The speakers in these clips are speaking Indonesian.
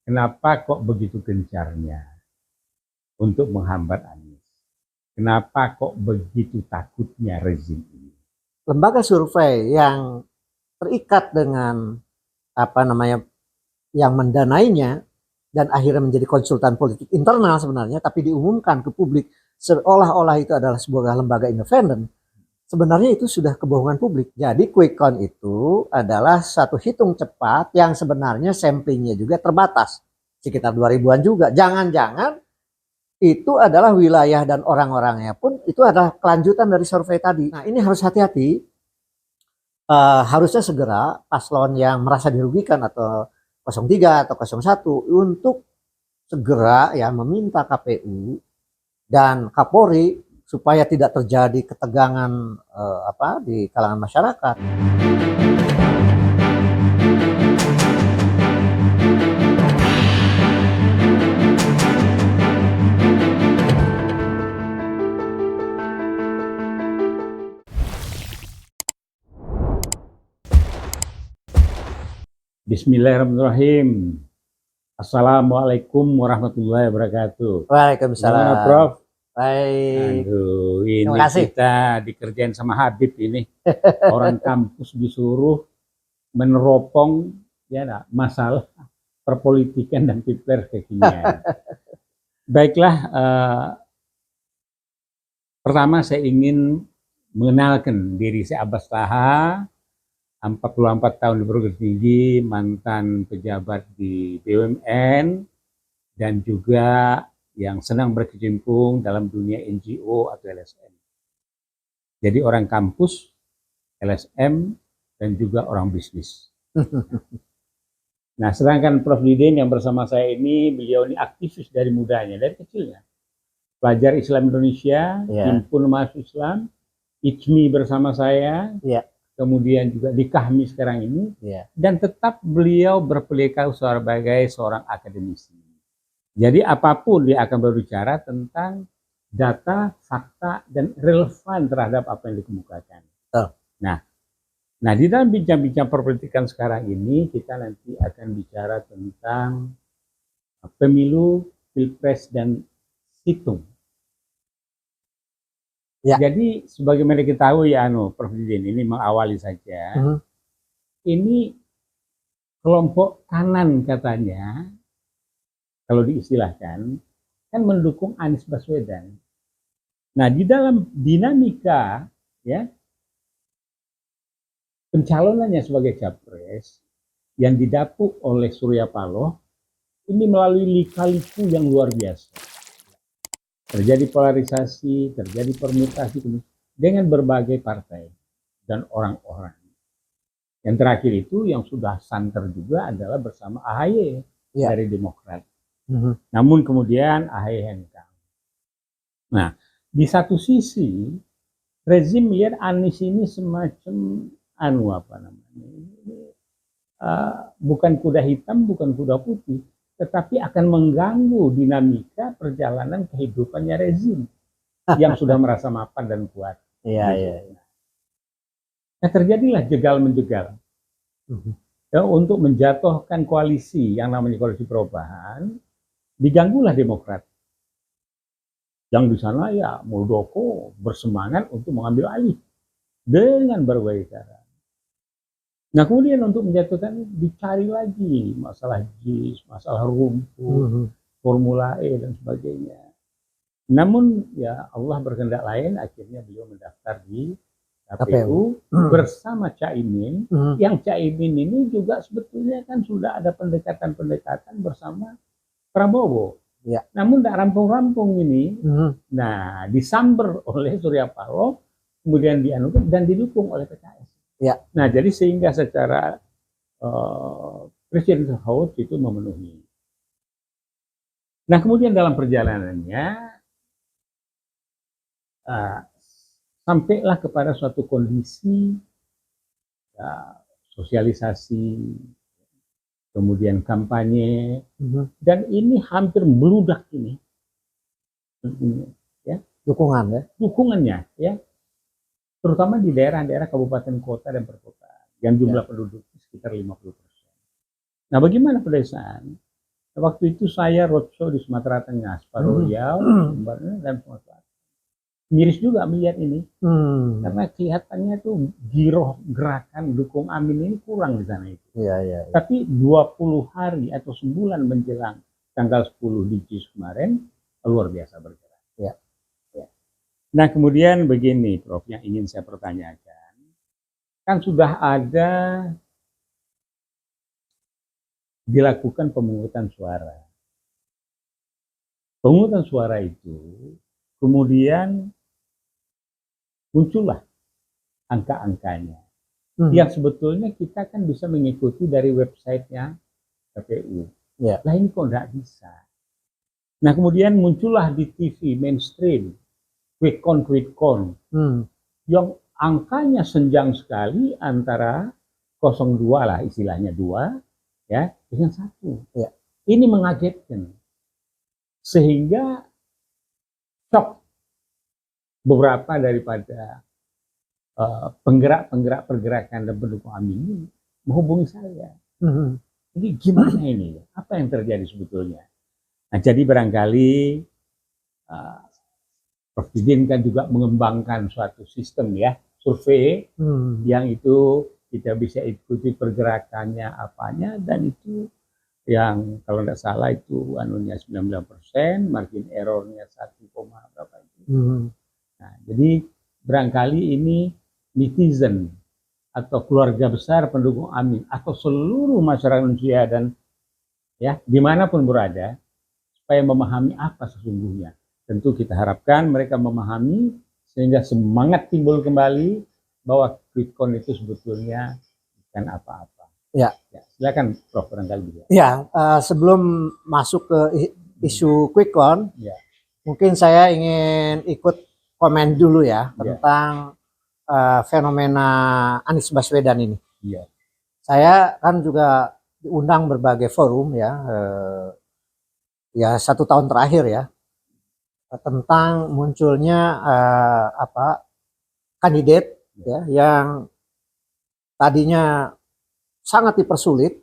Kenapa kok begitu gencarnya untuk menghambat Anies? Kenapa kok begitu takutnya rezim ini? Lembaga survei yang terikat dengan apa namanya yang mendanainya dan akhirnya menjadi konsultan politik internal sebenarnya, tapi diumumkan ke publik seolah-olah itu adalah sebuah lembaga independen. Sebenarnya itu sudah kebohongan publik. Jadi quick count itu adalah satu hitung cepat yang sebenarnya samplingnya juga terbatas. Sekitar 2000-an juga. Jangan-jangan itu adalah wilayah dan orang-orangnya pun itu adalah kelanjutan dari survei tadi. Nah ini harus hati-hati. Harusnya segera paslon yang merasa dirugikan atau 03 atau 01 untuk segera ya meminta KPU dan Kapolri supaya tidak terjadi ketegangan di kalangan masyarakat. Bismillahirrahmanirrahim. Assalamualaikum warahmatullahi wabarakatuh. Waalaikumsalam. Gimana, Prof? Baik. Aduh, ini Terima kasih. kita dikerjain sama Habib ini. Orang kampus disuruh meneropong ya masalah perpolitikan dan pilpres kekinian. Baiklah, pertama saya ingin mengenalkan diri saya Abbas Taha, 44 tahun di perguruan tinggi, mantan pejabat di BUMN, dan juga yang senang berkecimpung dalam dunia NGO atau LSM. Jadi orang kampus, LSM, dan juga orang bisnis. Nah, sedangkan Prof. Diden yang bersama saya ini, beliau ini aktivis dari mudanya, dari kecilnya. Pelajar Islam Indonesia, Himpun Mahasiswa Islam, ICMI bersama saya, kemudian juga di KAHMI sekarang ini, dan tetap beliau berpelikat sebagai seorang akademisi. Jadi apapun dia akan berbicara tentang data, fakta, dan relevan terhadap apa yang dikemukakan. Nah, di dalam bincang-bincang perpolitikan sekarang ini, kita nanti akan bicara tentang pemilu, pilpres, dan situng. Jadi sebagaimana kita tahu ya, Prof. Diden ini mengawali saja. Ini kelompok kanan katanya, kalau diistilahkan, kan mendukung Anies Baswedan. Nah, di dalam dinamika ya pencalonannya sebagai capres yang didapuk oleh Surya Paloh ini melalui lika-liku yang luar biasa. Terjadi polarisasi, terjadi permutasi dengan berbagai partai dan orang-orang. Yang terakhir itu yang sudah santer juga adalah bersama AHY dari Demokrat. Namun kemudian AHY hengkang. Nah, di satu sisi rezim melihat Anies ini semacam bukan kuda hitam, bukan kuda putih, tetapi akan mengganggu dinamika perjalanan kehidupannya rezim yang sudah merasa mapan dan kuat. Nah, terjadilah jegal-menjegal untuk menjatuhkan koalisi yang namanya koalisi perubahan, diganggulah Demokrat. Yang di sana ya Muldoko bersemangat untuk mengambil alih dengan berbagai cara. Nah, kemudian untuk menjatuhkan dicari lagi masalah JIS, masalah rumput, Formula E dan sebagainya. Namun ya Allah berkehendak lain, akhirnya beliau mendaftar di KPU bersama Caimin. Yang Caimin ini juga sebetulnya kan sudah ada pendekatan-pendekatan bersama Prabowo. Namun tidak rampung-rampung ini. Nah, disamber oleh Surya Paloh, kemudian dianugerahkan dan didukung oleh PKS. Nah, jadi sehingga secara Presiden House itu memenuhi. Nah, kemudian dalam perjalanannya sampailah kepada suatu kondisi sosialisasi, kemudian kampanye, dan ini hampir meludak ini. Dukungannya ya. Terutama di daerah-daerah kabupaten kota dan perkotaan yang jumlah penduduk sekitar 50%. Nah, bagaimana pedesaan? Waktu itu saya roadshow di Sumatera Tengah, separuh Riau, Sumbar, dan Sumatera. Miris juga melihat ini, karena kelihatannya tuh giroh gerakan dukung Amin ini kurang di sana itu. Iya. Tapi 20 hari atau sebulan menjelang tanggal 10 di JIS kemarin, luar biasa bergerak. Ya. Nah kemudian begini Prof, yang ingin saya pertanyakan, kan sudah ada dilakukan pemungutan suara. Pemungutan suara itu kemudian muncullah angka-angkanya. Yang sebetulnya kita kan bisa mengikuti dari websitenya KPU. Ya. Lah ini kok nggak bisa. Nah kemudian muncullah di TV mainstream, quick count, yang angkanya senjang sekali antara 02 lah istilahnya 2 ya dengan 1. Ya. Ini mengagetkan. Sehingga shock beberapa daripada penggerak-penggerak pergerakan dan pendukung Amin ini menghubungi saya. Ini gimana ini? Apa yang terjadi sebetulnya? Nah, jadi barangkali Prof. Didin kan juga mengembangkan suatu sistem ya, survei yang itu kita bisa ikuti pergerakannya apanya, dan itu yang kalau tidak salah itu anunya 99%, margin errornya 1, berapa itu. Nah, jadi barangkali ini netizen atau keluarga besar pendukung Amin atau seluruh masyarakat Indonesia dan ya dimanapun berada supaya memahami apa sesungguhnya. Tentu kita harapkan mereka memahami sehingga semangat timbul kembali bahwa quick count itu sebetulnya bukan apa-apa. Ya. Silakan Prof barangkali. Ya, sebelum masuk ke isu quick count, mungkin saya ingin ikut komen dulu ya tentang fenomena Anies Baswedan ini. Saya kan juga diundang berbagai forum ya, ya 1 tahun terakhir ya, tentang munculnya kandidat ya yang tadinya sangat dipersulit,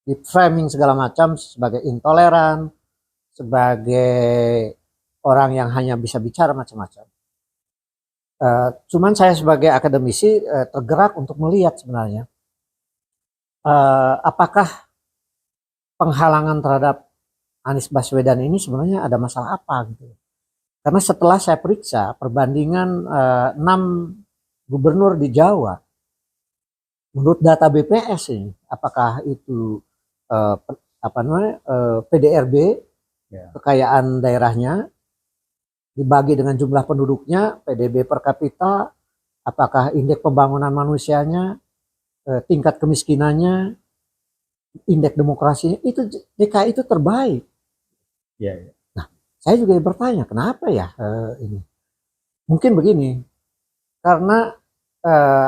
di framing segala macam sebagai intoleran, sebagai orang yang hanya bisa bicara macam-macam. Cuman saya sebagai akademisi tergerak untuk melihat sebenarnya apakah penghalangan terhadap Anies Baswedan ini sebenarnya ada masalah apa gitu. Karena setelah saya periksa perbandingan 6 gubernur di Jawa, menurut data BPS ini, apakah itu PDRB, kekayaan daerahnya dibagi dengan jumlah penduduknya, PDB per kapita, apakah indeks pembangunan manusianya, tingkat kemiskinannya, indeks demokrasinya, itu DKI itu terbaik. Nah, saya juga bertanya kenapa ya ini? Mungkin begini, karena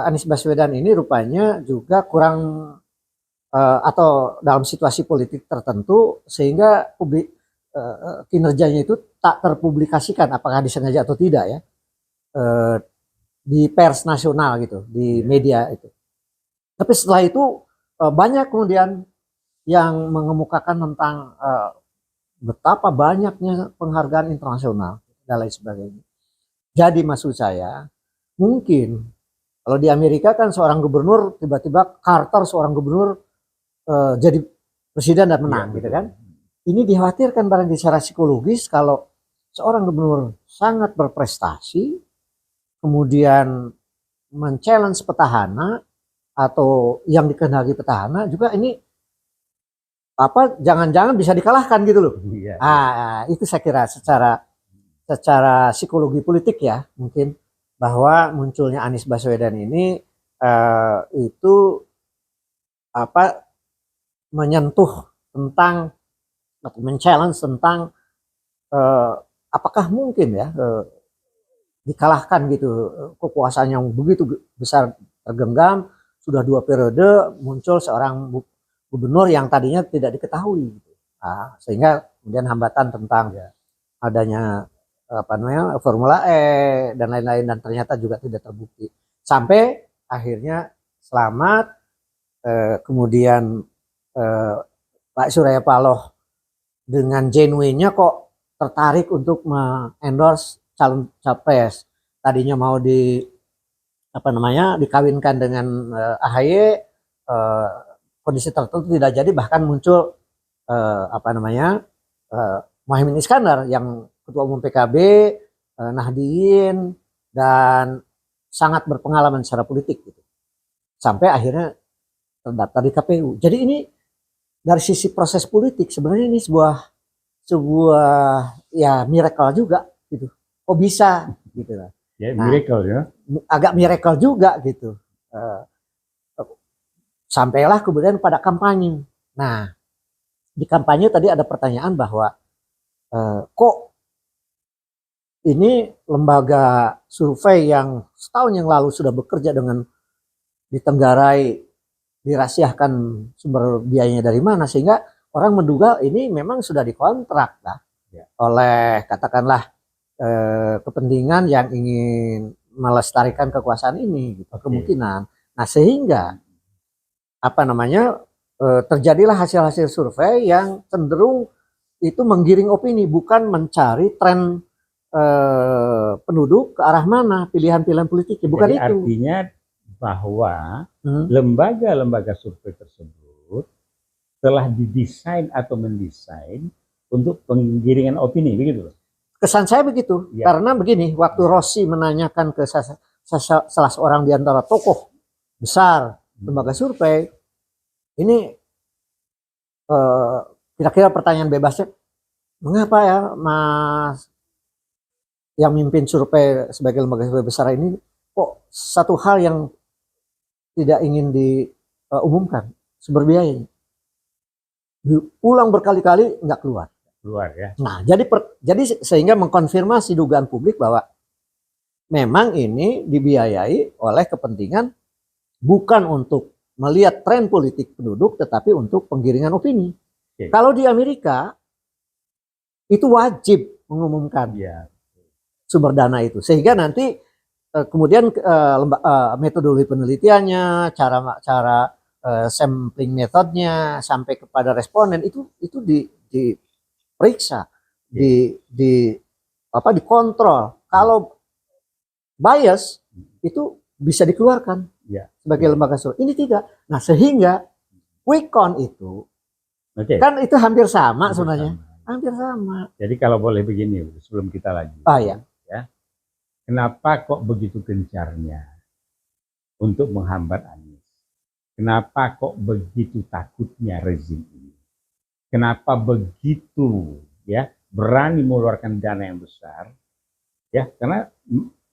Anies Baswedan ini rupanya juga kurang atau dalam situasi politik tertentu sehingga publik kinerjanya itu tak terpublikasikan, apakah disengaja atau tidak ya, di pers nasional gitu, di media itu. Tapi setelah itu banyak kemudian yang mengemukakan tentang betapa banyaknya penghargaan internasional dan lain sebagainya. Jadi maksud saya, mungkin kalau di Amerika kan seorang gubernur tiba-tiba Carter seorang gubernur jadi presiden dan menang gitu kan. Ini dikhawatirkan barangkali secara psikologis kalau seorang gubernur sangat berprestasi, kemudian men-challenge petahana atau yang dikehendaki petahana juga ini jangan-jangan bisa dikalahkan gitu loh. Itu saya kira secara psikologi politik ya, mungkin bahwa munculnya Anies Baswedan ini itu menyentuh tentang atau men-challenge tentang apakah mungkin ya dikalahkan gitu, kekuasaan yang begitu besar tergenggam, sudah 2 periode muncul seorang gubernur yang tadinya tidak diketahui gitu. Sehingga kemudian hambatan tentang adanya Formula E dan lain-lain, dan ternyata juga tidak terbukti sampai akhirnya selamat, kemudian Pak Surya Paloh dengan genuinnya kok tertarik untuk endorse calon capres. Tadinya mau dikawinkan dengan AHY, kondisi tertentu tidak jadi, bahkan muncul Muhaimin Iskandar yang ketua umum PKB, Nahdien, dan sangat berpengalaman secara politik gitu. Sampai akhirnya terdaftar di KPU. Jadi ini dari sisi proses politik sebenarnya ini sebuah ya miracle juga gitu. Kok bisa gitu lah. Ya, miracle ya. Agak miracle juga gitu. Sampailah kemudian pada kampanye. Nah, di kampanye tadi ada pertanyaan bahwa kok ini lembaga survei yang setahun yang lalu sudah bekerja dengan ditenggarai, dirahasiakan sumber biayanya dari mana, sehingga orang menduga ini memang sudah dikontrak lah oleh katakanlah kepentingan yang ingin melestarikan kekuasaan ini gitu, kemungkinan. Nah, sehingga terjadilah hasil-hasil survei yang cenderung itu menggiring opini, bukan mencari tren penduduk ke arah mana, pilihan-pilihan politiknya, bukan. Jadi itu artinya bahwa lembaga-lembaga survei tersebut telah didesain atau mendesain untuk penggiringan opini, begitu. Kesan saya begitu, karena begini, waktu Rossi menanyakan ke salah seorang di antara tokoh besar lembaga survei, ini kira-kira pertanyaan bebasnya, mengapa ya Mas yang mimpin survei sebagai lembaga survei besar ini kok satu hal yang tidak ingin diumumkan, sumber biayanya. Diulang berkali-kali nggak keluar ya. Nah, jadi sehingga mengkonfirmasi dugaan publik bahwa memang ini dibiayai oleh kepentingan bukan untuk melihat tren politik penduduk, tetapi untuk penggiringan opini. Kalau di Amerika itu wajib mengumumkan sumber dana itu, sehingga nanti kemudian metodologi penelitiannya, cara sampling metodenya sampai kepada responden itu diperiksa, dikontrol. Kalau bias itu bisa dikeluarkan sebagai lembaga survei. Ini tidak. Nah, sehingga quick count itu kan itu hampir sama sebenarnya. Hampir sama. Jadi kalau boleh begini sebelum kita lanjut. Ya. Kenapa kok begitu gencarnya untuk menghambat Anies? Kenapa kok begitu takutnya rezim ini? Kenapa begitu berani mengeluarkan dana yang besar? Ya, karena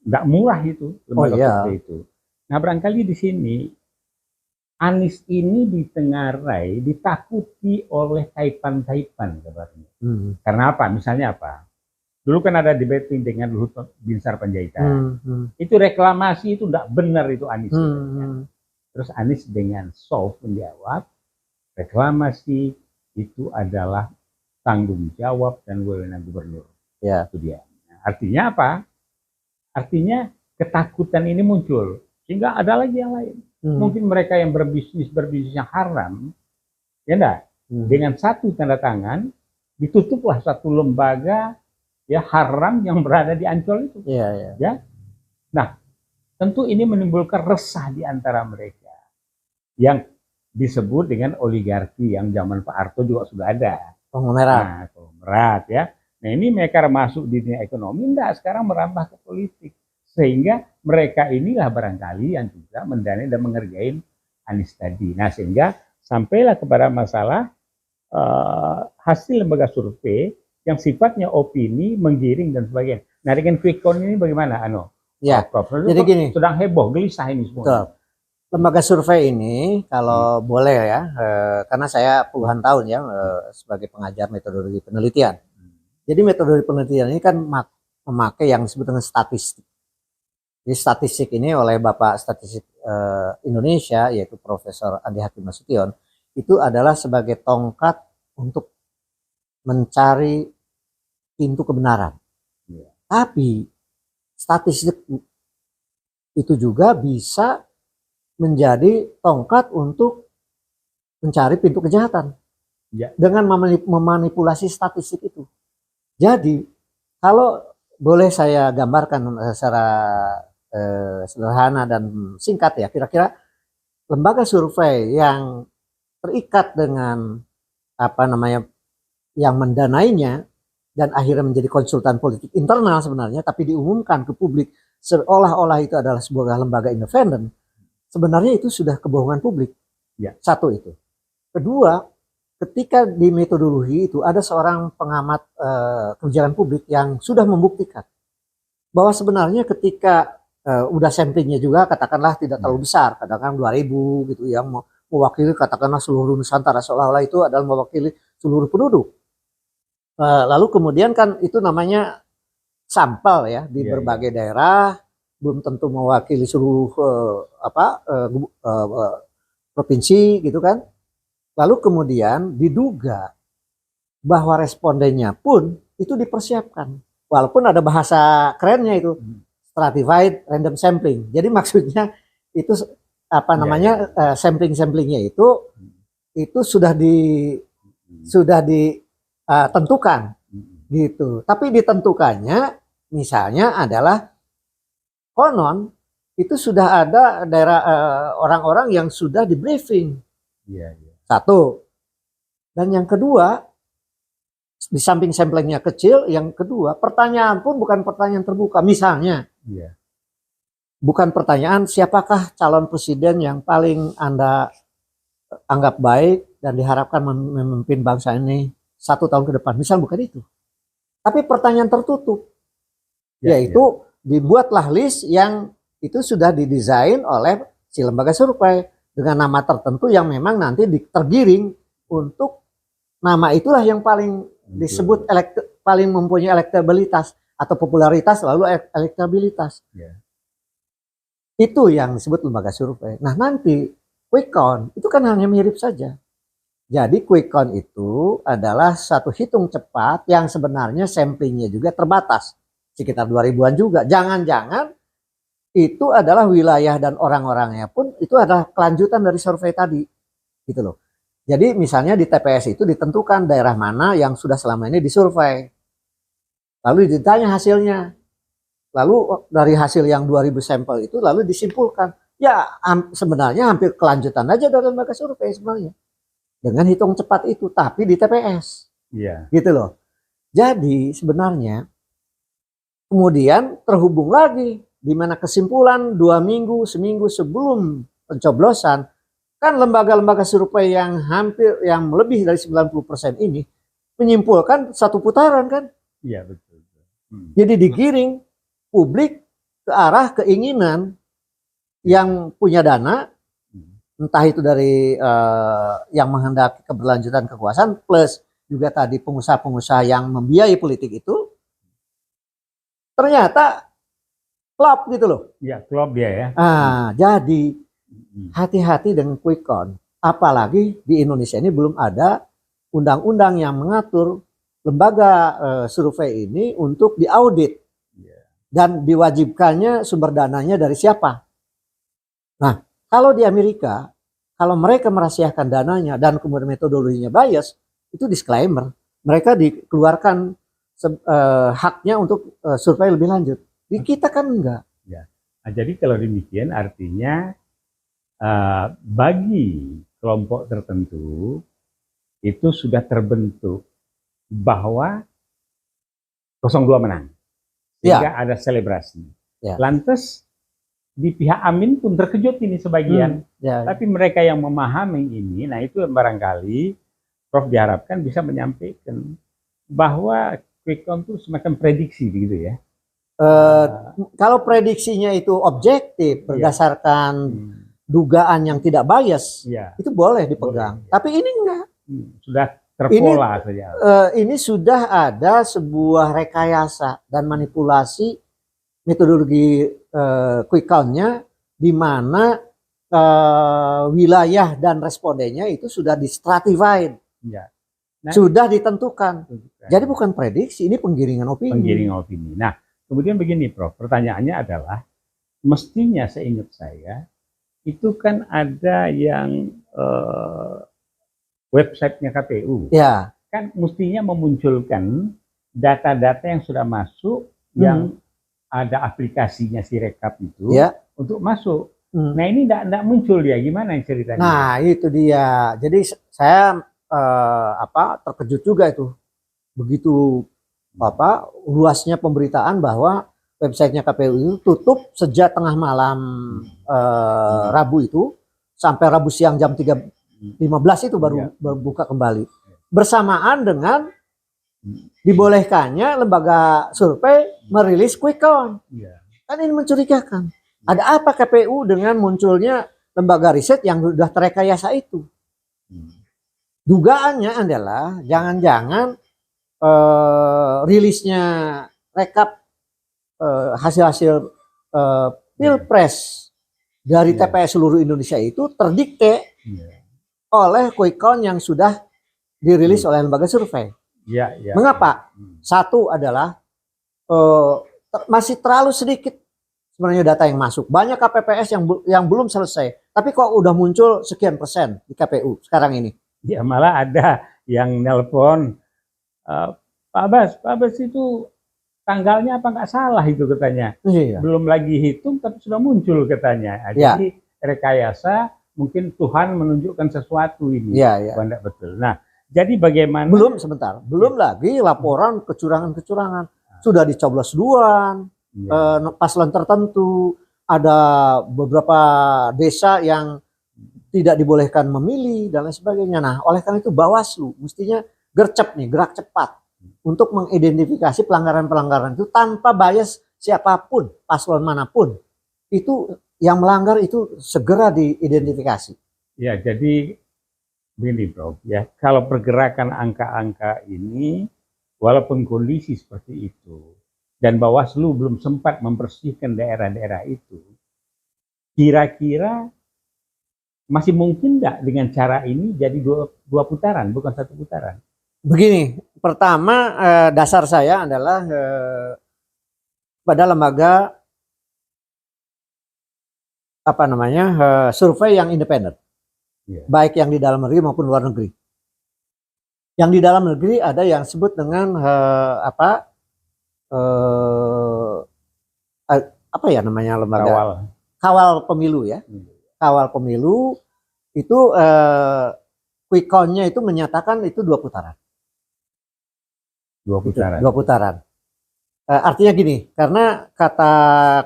nggak murah itu lembaga survei itu. Nah, barangkali di sini Anies ini ditengarai, ditakuti oleh taipan-taipan kabarnya. Karena apa? Misalnya apa? Dulu kan ada debating dengan Luhut Binsar Panjaitan. Itu reklamasi itu tidak benar itu Anies. Terus Anies dengan soft menjawab, reklamasi itu adalah tanggung jawab dan wewenang gubernur. Itu dia. Nah, artinya apa? Artinya ketakutan ini muncul. Sehingga ada lagi yang lain. Mungkin mereka yang berbisnis yang haram, dengan satu tanda tangan, ditutuplah satu lembaga haram yang berada di Ancol itu. Nah, tentu ini menimbulkan resah di antara mereka yang disebut dengan oligarki yang zaman Pak Harto juga sudah ada. Konglomerat ya. Nah, ini mereka masuk di dunia ekonomi, sekarang merambah ke politik. Sehingga mereka inilah barangkali yang juga mendanai dan mengerjain Anies tadi. Nah, sehingga sampailah kepada masalah hasil lembaga survei yang sifatnya opini, menggiring dan sebagainya. Nah, dengan quick count ini bagaimana, Prof? Jadi gini, sedang heboh, gelisah ini semua. Betul. Lembaga survei ini, kalau boleh ya, karena saya puluhan tahun sebagai pengajar metodologi penelitian. Jadi metodologi penelitian ini kan memakai yang disebut dengan statistik. Jadi statistik ini oleh Bapak Statistik Indonesia, yaitu Profesor Andi Hakim Nasution, itu adalah sebagai tongkat untuk mencari pintu kebenaran. Tapi statistik itu juga bisa menjadi tongkat untuk mencari pintu kejahatan. Ya. dengan memanipulasi statistik itu. Jadi kalau boleh saya gambarkan secara sederhana dan singkat ya, kira-kira lembaga survei yang terikat dengan yang mendanainya dan akhirnya menjadi konsultan politik internal sebenarnya, tapi diumumkan ke publik seolah-olah itu adalah sebuah lembaga independen, sebenarnya itu sudah kebohongan publik. Ya. Satu itu. Kedua, ketika di metodologi itu ada seorang pengamat kebijakan publik yang sudah membuktikan bahwa sebenarnya ketika udah samplingnya juga katakanlah tidak terlalu besar, katakan 2000 gitu yang mewakili katakanlah seluruh Nusantara, seolah-olah itu adalah mewakili seluruh penduduk. Lalu kemudian kan itu namanya sampel ya di berbagai daerah, belum tentu mewakili seluruh provinsi gitu kan. Lalu kemudian diduga bahwa respondennya pun itu dipersiapkan, walaupun ada bahasa kerennya itu stratified random sampling. Jadi maksudnya itu sampling-samplingnya itu sudah ditentukan gitu. Tapi ditentukannya misalnya adalah konon itu sudah ada daerah orang-orang yang sudah di briefing. Satu. Dan yang kedua, di samping samplingnya kecil, yang kedua pertanyaan pun bukan pertanyaan terbuka. Misalnya, bukan pertanyaan siapakah calon presiden yang paling Anda anggap baik dan diharapkan memimpin bangsa ini 1 tahun ke depan. Misal bukan itu. Tapi pertanyaan tertutup. Yaitu dibuatlah list yang itu sudah didesain oleh si lembaga survei dengan nama tertentu yang memang nanti tergiring untuk nama itulah yang paling disebut paling mempunyai elektabilitas atau popularitas lalu elektabilitas. Itu yang disebut lembaga survei. Nah nanti quick count itu kan hanya mirip saja. Jadi quick count itu adalah satu hitung cepat yang sebenarnya samplingnya juga terbatas. Sekitar 2000-an juga. Jangan-jangan itu adalah wilayah dan orang-orangnya pun itu adalah kelanjutan dari survei tadi. Gitu loh. Jadi misalnya di TPS itu ditentukan daerah mana yang sudah selama ini disurvei. Lalu ditanya hasilnya. Lalu dari hasil yang 2000 sampel itu lalu disimpulkan. Ya sebenarnya hampir kelanjutan aja dari lembaga survei sebenarnya. Dengan hitung cepat itu. Tapi di TPS. Gitu loh. Jadi sebenarnya kemudian terhubung lagi. Di mana kesimpulan 2 minggu, seminggu sebelum pencoblosan. Kan lembaga-lembaga survei yang yang lebih dari 90% ini menyimpulkan satu putaran kan. Iya betul. Jadi digiring publik ke arah keinginan yang punya dana, entah itu dari yang menghendaki keberlanjutan kekuasaan plus juga tadi pengusaha-pengusaha yang membiayai politik itu ternyata klop gitu loh. Ya klop dia ya. Jadi hati-hati dengan quick count. Apalagi di Indonesia ini belum ada undang-undang yang mengatur lembaga survei ini untuk diaudit. Dan diwajibkannya sumber dananya dari siapa. Nah, kalau di Amerika, kalau mereka merahasiakan dananya dan kemudian metodologinya bias, itu disclaimer. Mereka dikeluarkan haknya untuk survei lebih lanjut. Di kita kan enggak. Nah, jadi kalau demikian artinya bagi kelompok tertentu itu sudah terbentuk bahwa 02 menang. Sehingga ada selebrasi. Lantas di pihak Amin pun terkejut ini sebagian. Tapi mereka yang memahami ini, nah itu barangkali Prof diharapkan bisa menyampaikan bahwa quick count itu semacam prediksi begitu ya. Kalau prediksinya itu objektif berdasarkan dugaan yang tidak bias, itu boleh dipegang. Tapi ini enggak. Sudah terpola saja. Ini sudah ada sebuah rekayasa dan manipulasi metodologi quick count-nya di mana wilayah dan respondennya itu sudah di-stratified. Sudah ditentukan. Jadi bukan prediksi, ini penggiringan opini. Penggiringan opini. Nah, kemudian begini Prof, pertanyaannya adalah mestinya seingat saya itu kan ada yang websitenya KPU. Ya. Kan mestinya memunculkan data-data yang sudah masuk, yang ada aplikasinya si Rekap itu, untuk masuk. Nah ini tidak muncul ya, gimana ceritanya? Nah itu dia. Jadi saya terkejut juga itu, begitu luasnya pemberitaan bahwa websitenya KPU itu tutup sejak tengah malam Rabu itu sampai Rabu siang jam 3.15 itu baru buka kembali, bersamaan dengan dibolehkannya lembaga survei merilis quick count. Kan ini mencurigakan. Ada apa KPU dengan munculnya lembaga riset yang sudah terekayasa itu? Dugaannya adalah jangan-jangan rilisnya rekap hasil-hasil pilpres dari TPS seluruh Indonesia itu terdikte oleh quick count yang sudah dirilis oleh lembaga survei. Mengapa? Satu adalah masih terlalu sedikit sebenarnya data yang masuk. Banyak KPPS yang belum selesai, tapi kok udah muncul sekian persen di KPU sekarang ini. Ya malah ada yang nelpon, Pak Abbas itu tanggalnya apa nggak salah itu katanya. Belum lagi hitung tapi sudah muncul katanya. Jadi rekayasa, mungkin Tuhan menunjukkan sesuatu ini. Tidak betul. Nah, jadi bagaimana? Belum lagi laporan kecurangan-kecurangan. Sudah dicoblos duluan, paslon tertentu, ada beberapa desa yang tidak dibolehkan memilih dan lain sebagainya. Nah, oleh karena itu Bawaslu mestinya gercep nih, gerak cepat untuk mengidentifikasi pelanggaran-pelanggaran itu tanpa bias siapapun, paslon manapun. Itu yang melanggar itu segera diidentifikasi. Ya, jadi begini, Prof. Ya, kalau pergerakan angka-angka ini, walaupun kondisi seperti itu, dan Bawaslu belum sempat membersihkan daerah-daerah itu, kira-kira masih mungkin nggak dengan cara ini jadi dua putaran, bukan satu putaran? Begini, pertama dasar saya adalah pada lembaga survei yang independen, baik yang di dalam negeri maupun luar negeri. Yang di dalam negeri ada yang disebut dengan lembaga kawal pemilu ya. Kawal pemilu itu quick count-nya itu menyatakan itu dua putaran. Dua putaran. Artinya gini, karena kata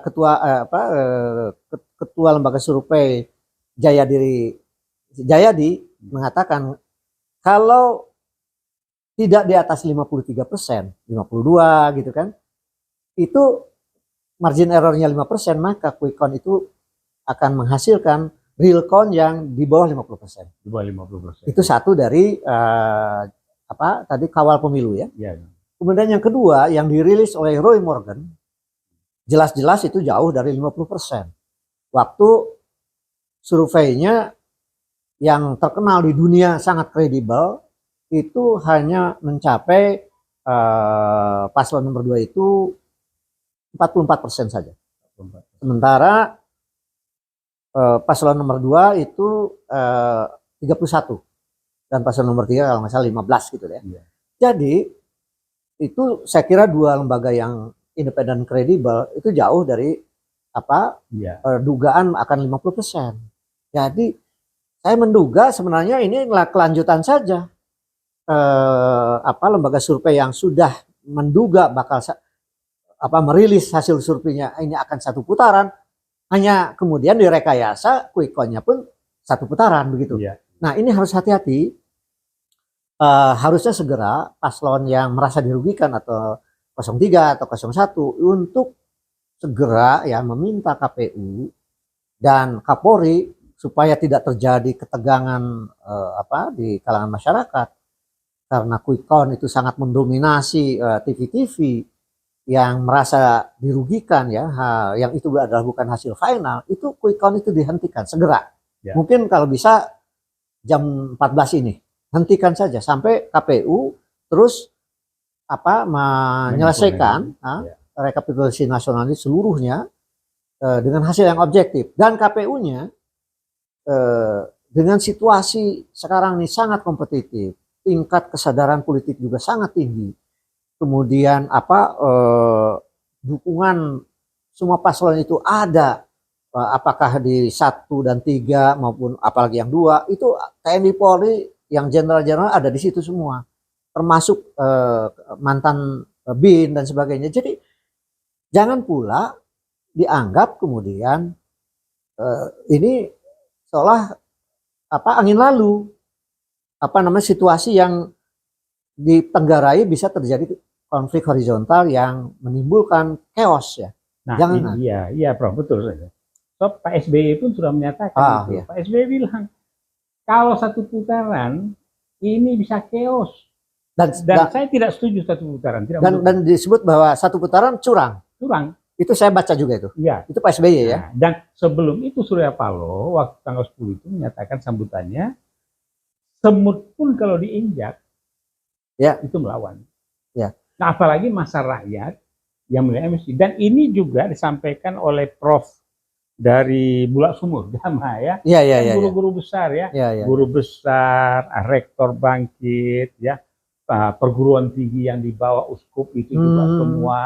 ketua lembaga survei Jayadi mengatakan kalau tidak di atas 53%, 52 gitu kan, itu margin errornya 5%, maka quick count itu akan menghasilkan real count yang di bawah 50%. Di bawah 50%. Itu satu dari tadi kawal pemilu ya. Kemudian yang kedua yang dirilis oleh Roy Morgan, jelas-jelas itu jauh dari 50%. Waktu surveinya yang terkenal di dunia sangat kredibel itu hanya mencapai paslon nomor 2 itu 44% saja. Sementara paslon nomor 2 itu 31 dan paslon nomor 3 kalau nggak salah 15 gitu ya. Jadi itu saya kira dua lembaga yang independen kredibel itu jauh dari dugaan akan 50%. Jadi saya menduga sebenarnya ini kelanjutan saja lembaga survei yang sudah menduga bakal merilis hasil surveinya ini akan satu putaran, hanya kemudian direkayasa quick count-nya pun satu putaran begitu. Nah ini harus hati-hati. Harusnya segera paslon yang merasa dirugikan atau 03 atau 01 untuk segera ya meminta KPU dan Kapolri supaya tidak terjadi ketegangan di kalangan masyarakat karena quick count itu sangat mendominasi TV-TV yang merasa dirugikan ya, yang itu adalah bukan hasil final, itu quick count itu dihentikan segera. Mungkin kalau bisa jam 14 ini hentikan saja sampai KPU terus menyelesaikan rekapitulasi nasional ini seluruhnya dengan hasil yang objektif, dan KPU-nya dengan situasi sekarang ini sangat kompetitif, tingkat kesadaran politik juga sangat tinggi. Kemudian dukungan semua paslon itu ada, apakah di 1 dan 3 maupun apalagi yang 2 itu TNI Polri yang jenderal-jenderal ada di situ semua, termasuk mantan BIN dan sebagainya. Jadi jangan pula dianggap kemudian ini seolah angin lalu, situasi yang ditenggarai bisa terjadi konflik horizontal yang menimbulkan chaos ya. Nah, Jangan. iya, Prof, betul saja. So, Pak SBY pun sudah menyatakan itu. Iya. Pak SBY bilang kalau 1 putaran ini bisa chaos. Dan saya tidak setuju 1 putaran. Dan disebut bahwa 1 putaran curang. Itu saya baca juga itu. Iya. Itu Pak SBY ya. Dan sebelum itu Surya Paloh waktu tanggal 10 itu menyatakan sambutannya, semut pun kalau diinjak, ya itu melawan. Ya. Nah, apalagi masa rakyat yang mulai emosi. Dan ini juga disampaikan oleh Prof dari Bulak Sumur, ya. Guru-guru besar ya. Guru besar, rektor Bangkit, ya. Perguruan tinggi yang di bawah uskup itu juga semua,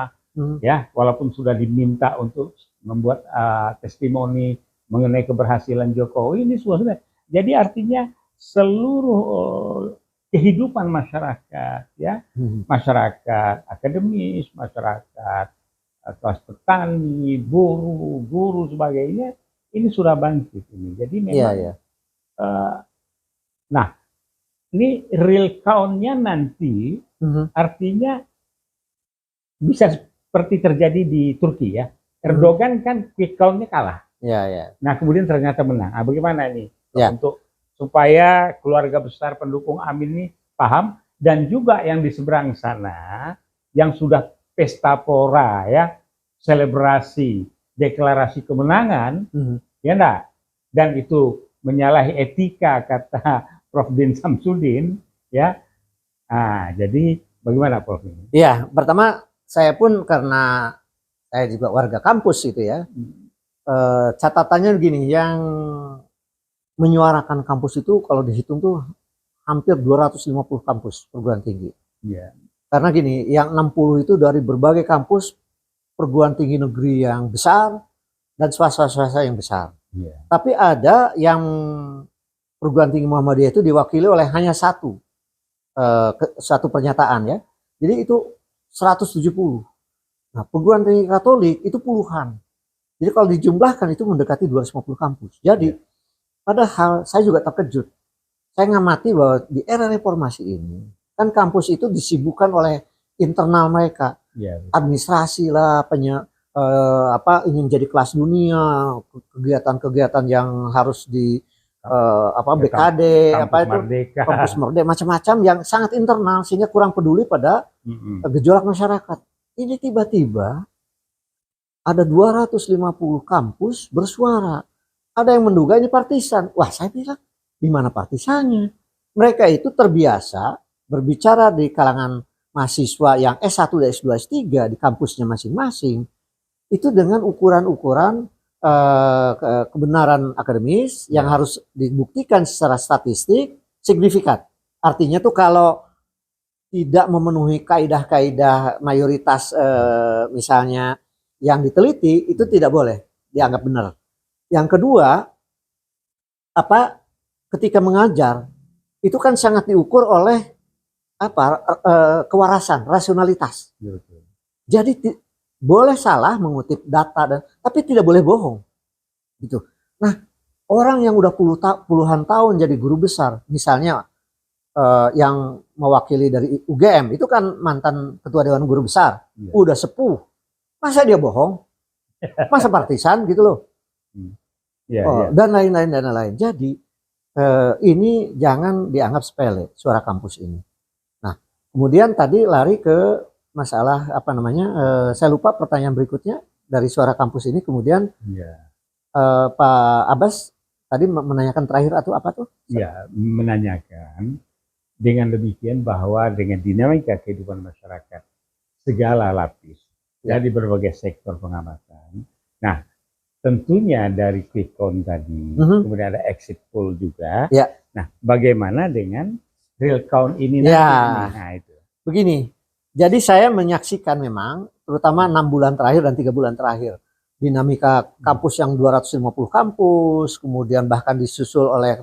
ya. Walaupun sudah diminta untuk membuat testimoni mengenai keberhasilan Jokowi, ini sudah. Jadi artinya seluruh kehidupan masyarakat, ya, masyarakat akademis, masyarakat kelas petani, buruh, guru sebagainya, ini sudah bangkit ini. Jadi memang, nah, ini real count-nya nanti, artinya bisa seperti terjadi di Turki ya. Erdogan kan quick count-nya kalah. Nah, kemudian ternyata menang. Nah, bagaimana ini untuk supaya keluarga besar pendukung Amin ini paham, dan juga yang di seberang sana yang sudah pesta pora ya, selebrasi deklarasi kemenangan, ya enggak, dan itu menyalahi etika kata Prof Din Samsudin, ya. Nah, jadi bagaimana Prof ini? Iya, pertama saya pun karena saya juga warga kampus itu ya, catatannya begini, yang menyuarakan kampus itu kalau dihitung tuh hampir 250 kampus perguruan tinggi. Karena gini, yang 60 itu dari berbagai kampus perguruan tinggi negeri yang besar dan swasta-swasta yang besar. Tapi ada yang perguruan tinggi Muhammadiyah itu diwakili oleh hanya satu pernyataan ya. Jadi itu 170. Nah, perguruan tinggi Katolik itu puluhan. Jadi kalau dijumlahkan itu mendekati 250 kampus. Jadi padahal saya juga terkejut. Saya ngamati bahwa di era reformasi ini, kan kampus itu disibukkan oleh internal mereka. Administrasi lah, ingin jadi kelas dunia, kegiatan-kegiatan yang harus di BKD, kampus merdeka, macam-macam yang sangat internal sehingga kurang peduli pada gejolak masyarakat. Ini tiba-tiba ada 250 kampus bersuara. Ada yang menduga ini partisan. Wah, saya bilang, di mana partisannya? Mereka itu terbiasa berbicara di kalangan mahasiswa yang S1, S2, S3 di kampusnya masing-masing. Itu dengan ukuran-ukuran kebenaran akademis yang harus dibuktikan secara statistik signifikan. Artinya tuh kalau tidak memenuhi kaidah-kaidah mayoritas misalnya yang diteliti, itu tidak boleh dianggap benar. Yang kedua, ketika mengajar itu kan sangat diukur oleh kewarasan, rasionalitas. Jadi boleh salah mengutip data tapi tidak boleh bohong. Gitu. Nah, orang yang udah puluhan tahun jadi guru besar, misalnya yang mewakili dari UGM itu kan mantan ketua dewan guru besar, udah sepuh. Masa dia bohong? Masa partisan gitu loh. Dan lain-lain. Jadi ini jangan dianggap sepele suara kampus ini. Nah, kemudian tadi lari ke masalah saya lupa pertanyaan berikutnya dari suara kampus ini. Kemudian Pak Abbas tadi menanyakan terakhir atau apa tuh? Ya, menanyakan dengan demikian bahwa dengan dinamika kehidupan masyarakat segala lapis dari berbagai sektor pengamatan. Nah, tentunya dari quick count tadi, Mhm. kemudian ada exit poll juga. Ya. Nah, bagaimana dengan real count ini Ya. nanti? Nah, itu. Begini, jadi saya menyaksikan memang, terutama 6 bulan terakhir dan 3 bulan terakhir, dinamika kampus yang 250 kampus, kemudian bahkan disusul oleh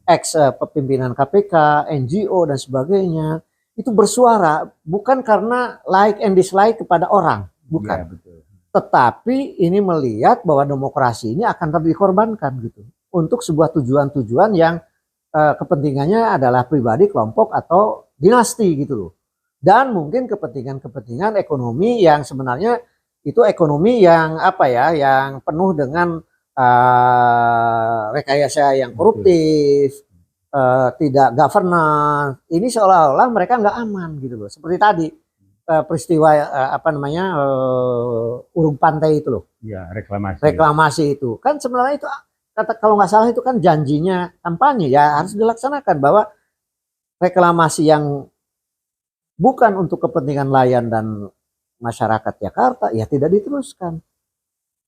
ex pimpinan KPK, NGO dan sebagainya, itu bersuara bukan karena like and dislike kepada orang, bukan. Ya, betul. Tetapi ini melihat bahwa demokrasi ini akan dikorbankan gitu untuk sebuah tujuan-tujuan yang kepentingannya adalah pribadi, kelompok atau dinasti gitu loh. Dan mungkin kepentingan-kepentingan ekonomi yang sebenarnya itu ekonomi yang apa ya, yang penuh dengan rekayasa yang koruptif, tidak governance. Ini seolah-olah mereka nggak aman gitu loh. Seperti tadi peristiwa Urung Pantai itu loh. Ya, reklamasi. Reklamasi itu kan sebenarnya itu kata kalau nggak salah itu kan janjinya kampanye ya harus dilaksanakan bahwa reklamasi yang bukan untuk kepentingan nelayan dan masyarakat Jakarta ya tidak diteruskan.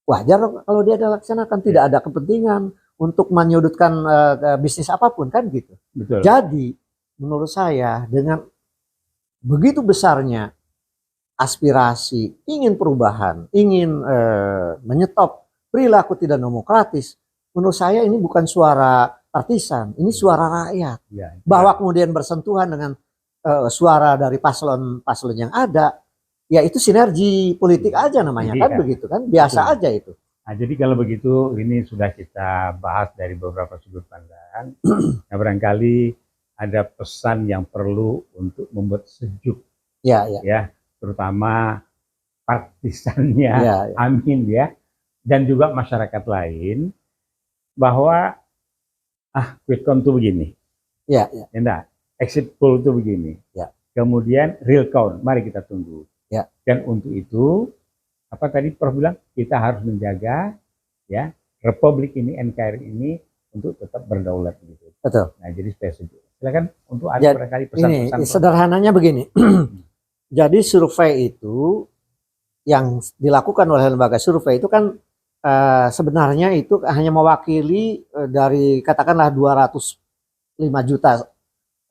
Wajar kalau dia dilaksanakan, tidak ada kepentingan untuk menyudutkan bisnis apapun kan gitu. Betul. Jadi menurut saya dengan begitu besarnya aspirasi, ingin perubahan, ingin menyetop perilaku tidak demokratis, menurut saya ini bukan suara partisan, ini suara rakyat. Ya, bahwa kemudian bersentuhan dengan suara dari paslon-paslon yang ada, ya itu sinergi politik aja namanya kan begitu kan, biasa aja itu. Nah, jadi kalau begitu ini sudah kita bahas dari beberapa sudut pandang. Nah, barangkali ada pesan yang perlu untuk membuat sejuk. Ya. Terutama partisannya, amin ya, dan juga masyarakat lain, bahwa quick count itu begini, exit poll itu begini, kemudian real count, mari kita tunggu, dan untuk itu, apa tadi Prof bilang, kita harus menjaga ya Republik ini, NKRI ini untuk tetap berdaulat gitu. Betul. Nah, jadi spesifik. Silakan untuk ada barangkali pesan-pesan. Ini sederhananya begini. Jadi survei itu yang dilakukan oleh lembaga survei itu kan sebenarnya itu hanya mewakili dari katakanlah 205 juta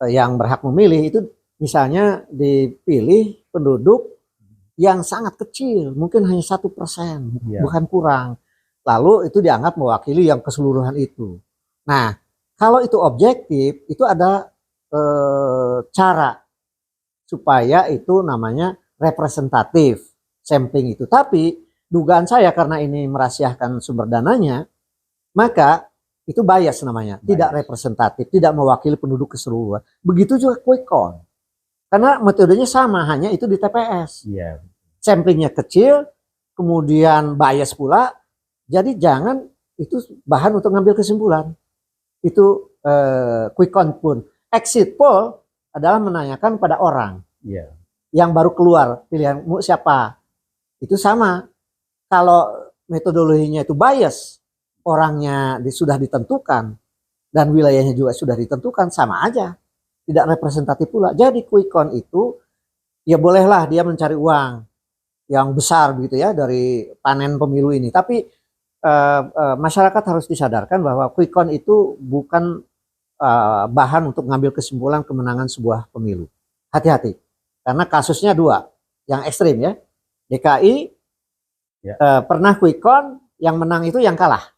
yang berhak memilih itu misalnya dipilih penduduk yang sangat kecil, mungkin hanya 1%, bukan kurang. Lalu itu dianggap mewakili yang keseluruhan itu. Nah, kalau itu objektif, itu ada cara supaya itu namanya representatif sampling itu. Tapi dugaan saya karena ini merahasiakan sumber dananya, maka itu bias namanya, tidak representatif, tidak mewakili penduduk keseluruhan. Begitu juga quick count. Karena metodenya sama, hanya itu di TPS. Samplingnya kecil, kemudian bias pula. Jadi jangan itu bahan untuk ngambil kesimpulan. Itu quick count pun. Exit poll adalah menanyakan pada orang yang baru keluar pilihanmu siapa. Itu sama. Kalau metodologinya itu bias, orangnya sudah ditentukan dan wilayahnya juga sudah ditentukan, sama aja. Tidak representatif pula. Jadi quick count itu ya bolehlah dia mencari uang yang besar begitu ya dari panen pemilu ini. Tapi masyarakat harus disadarkan bahwa quick count itu bukan bahan untuk mengambil kesimpulan kemenangan sebuah pemilu. Hati-hati. Karena kasusnya dua. Yang ekstrim ya. DKI pernah quick count, yang menang itu yang kalah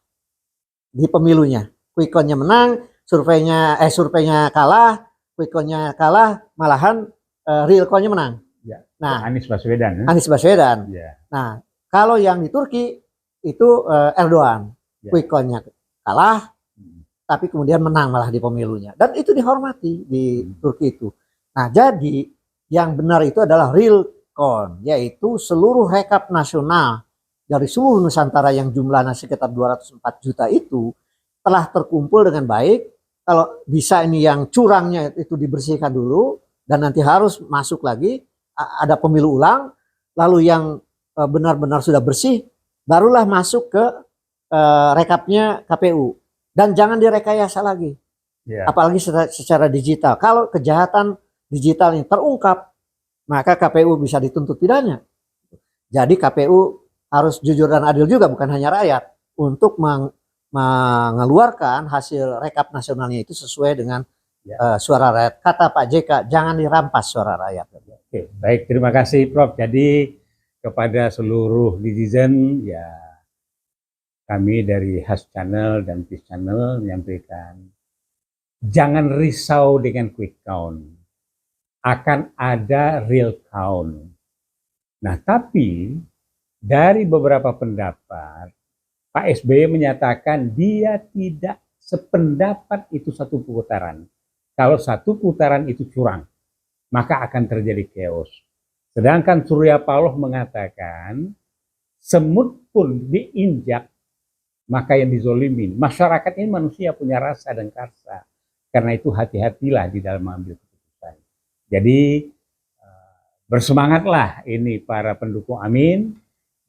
di pemilunya. Quick count-nya menang, surveinya kalah, quick count-nya kalah, malahan real count-nya menang. Nah, Anies Baswedan. Nah, kalau yang di Turki itu Erdogan. Quick count-nya kalah, tapi kemudian menang malah di pemilunya. Dan itu dihormati di Turki itu. Nah, jadi yang benar itu adalah real count, yaitu seluruh rekap nasional dari seluruh Nusantara yang jumlahnya sekitar 204 juta itu telah terkumpul dengan baik. Kalau bisa ini yang curangnya itu dibersihkan dulu dan nanti harus masuk lagi, ada pemilu ulang, lalu yang benar-benar sudah bersih, barulah masuk ke rekapnya KPU. Dan jangan direkayasa lagi, apalagi secara digital. Kalau kejahatan digital ini terungkap, maka KPU bisa dituntut pidana. Jadi KPU harus jujur dan adil juga, bukan hanya rakyat. untuk mengeluarkan hasil rekap nasionalnya itu sesuai dengan suara rakyat. Kata Pak JK, jangan dirampas suara rakyat. Oke, baik, terima kasih Prof. Jadi kepada seluruh netizen, ya kami dari Has Channel dan Peace Channel menyampaikan, jangan risau dengan quick count, akan ada real count. Nah, tapi dari beberapa pendapat, Pak SBY menyatakan dia tidak sependapat itu satu putaran. Kalau satu putaran itu curang, maka akan terjadi chaos. Sedangkan Surya Paloh mengatakan, semut pun diinjak, maka yang dizolimin. Masyarakat ini manusia punya rasa dan karsa. Karena itu hati-hatilah di dalam mengambil keputusan. Jadi bersemangatlah ini para pendukung Amin,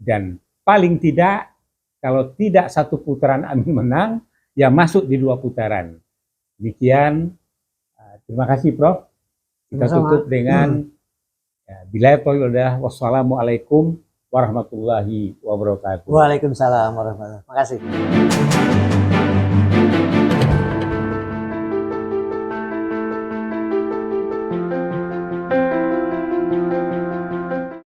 dan paling tidak kalau tidak satu putaran Amin menang, ya masuk di 2 putaran. Demikian, terima kasih Prof. Kita tutup dengan billahi taufiq, wassalamualaikum warahmatullahi wabarakatuh. Waalaikumsalam warahmatullahi wabarakatuh. Terima kasih.